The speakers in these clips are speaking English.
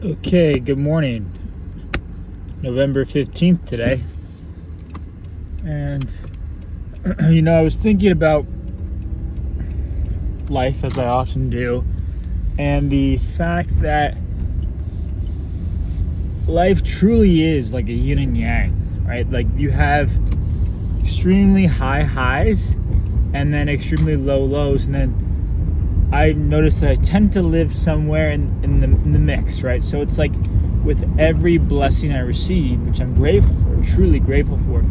Okay, good morning. November 15th today. And, I was thinking about life as I often do, and the fact that life truly is like a yin and yang, right? Like you have extremely high highs and then extremely low lows, and then I notice that I tend to live somewhere in the mix, right? So it's like with every blessing I receive, which I'm grateful for, truly grateful for,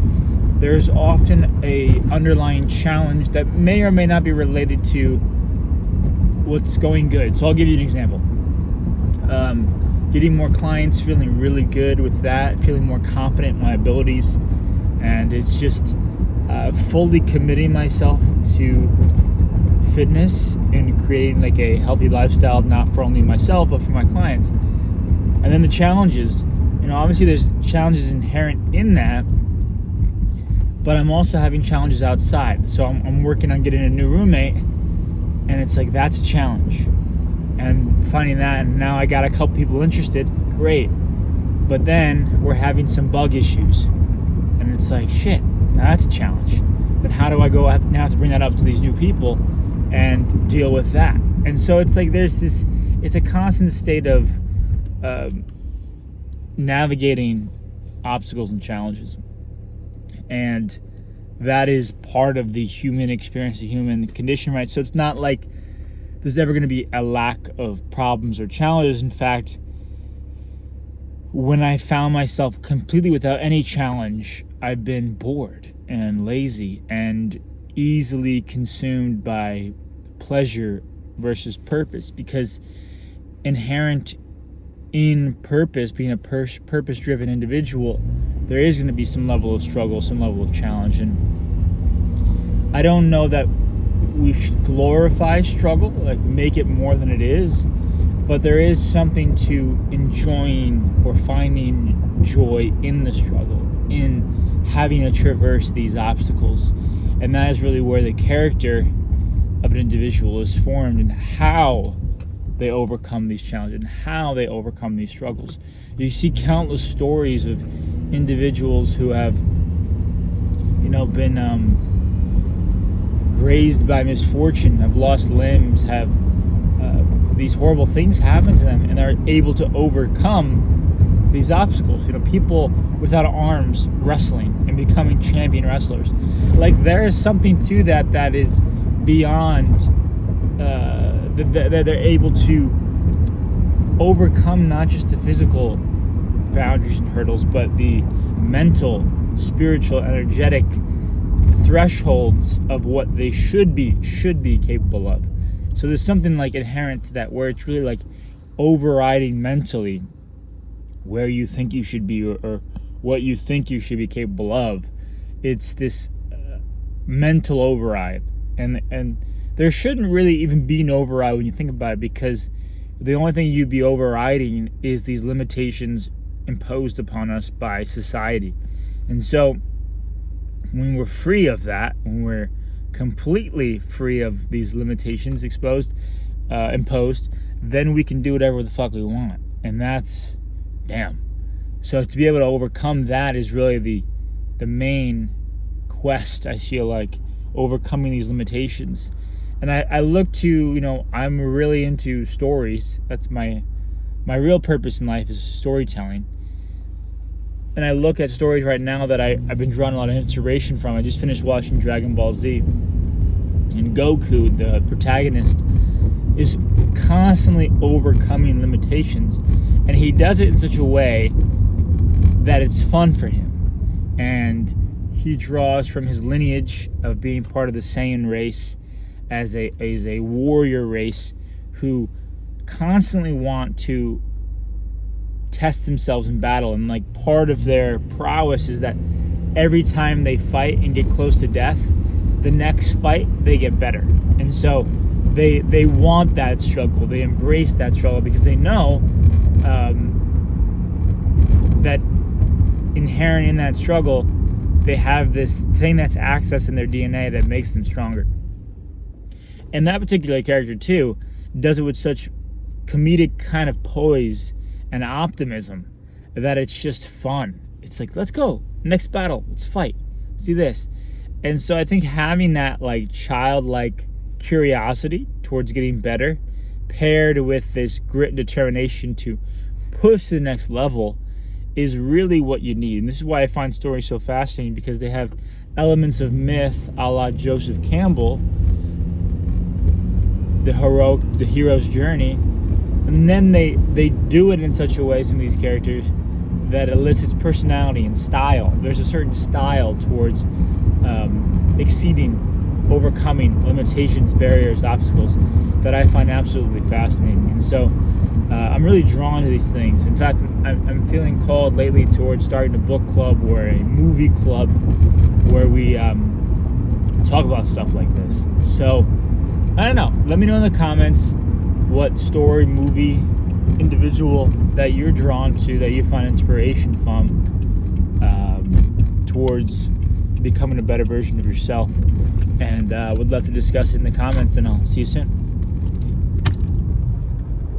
there's often a underlying challenge that may or may not be related to what's going good. So I'll give you an example. Getting more clients, feeling really good with that, feeling more confident in my abilities, and it's just fully committing myself to fitness and creating like a healthy lifestyle, not for only myself but for my clients. And then the challenges, obviously there's challenges inherent in that, but I'm also having challenges outside. So I'm working on getting a new roommate, and it's like that's a challenge, and finding that, and now I got a couple people interested, great, but then we're having some bug issues, and it's like shit, now that's a challenge. Then how do I go now have to bring that up to these new people and deal with that? And so it's like it's a constant state of navigating obstacles and challenges, and that is part of the human experience, the human condition, right? So it's not like there's ever going to be a lack of problems or challenges. In fact, when I found myself completely without any challenge, I've been bored and lazy and easily consumed by pleasure versus purpose, because inherent in purpose, being a purpose-driven individual, there is going to be some level of struggle, some level of challenge. And I don't know that we should glorify struggle, like make it more than it is, but there is something to enjoying or finding joy in the struggle, in having to traverse these obstacles. And that is really where the character of an individual is formed, and how they overcome these challenges and how they overcome these struggles. You see countless stories of individuals who have, been grazed by misfortune, have lost limbs, have these horrible things happen to them, and are able to overcome these obstacles. People without arms wrestling and becoming champion wrestlers. Like there is something to that is beyond that they're able to overcome not just the physical boundaries and hurdles, but the mental, spiritual, energetic thresholds of what they should be capable of. So there's something like inherent to that, where it's really like overriding mentally where you think you should be, or what you think you should be capable of. It's this mental override, and there shouldn't really even be an override when you think about it, because the only thing you'd be overriding is these limitations imposed upon us by society. And so when we're free of that, when we're completely free of these limitations imposed, then we can do whatever the fuck we want. And that's damn. So to be able to overcome that is really the main quest, I feel like, overcoming these limitations. And I look to, I'm really into stories. That's my real purpose in life, is storytelling. And I look at stories right now that I've been drawing a lot of inspiration from. I just finished watching Dragon Ball Z. And Goku, the protagonist, is constantly overcoming limitations. And he does it in such a way that it's fun for him. And he draws from his lineage of being part of the Saiyan race, as a warrior race who constantly want to test themselves in battle, and like part of their prowess is that every time they fight and get close to death, the next fight they get better. And so they want that struggle, they embrace that struggle, because they know that inherent in that struggle, they have this thing that's accessed in their DNA that makes them stronger. And that particular character too does it with such comedic kind of poise and optimism that it's just fun. It's like, let's go, next battle, let's fight, let's do this. And so I think having that like childlike curiosity towards getting better, paired with this grit and determination to push to the next level, is really what you need. And this is why I find stories so fascinating, because they have elements of myth, a la Joseph Campbell, the hero's journey, and then they do it in such a way, some of these characters, that elicits personality and style. There's a certain style towards exceeding, overcoming limitations, barriers, obstacles that I find absolutely fascinating. And so I'm really drawn to these things. In fact, I'm feeling called lately towards starting a book club or a movie club where we talk about stuff like this. So I don't know. Let me know in the comments what story, movie, individual that you're drawn to, that you find inspiration from, towards becoming a better version of yourself. And would love to discuss it in the comments, and I'll see you soon.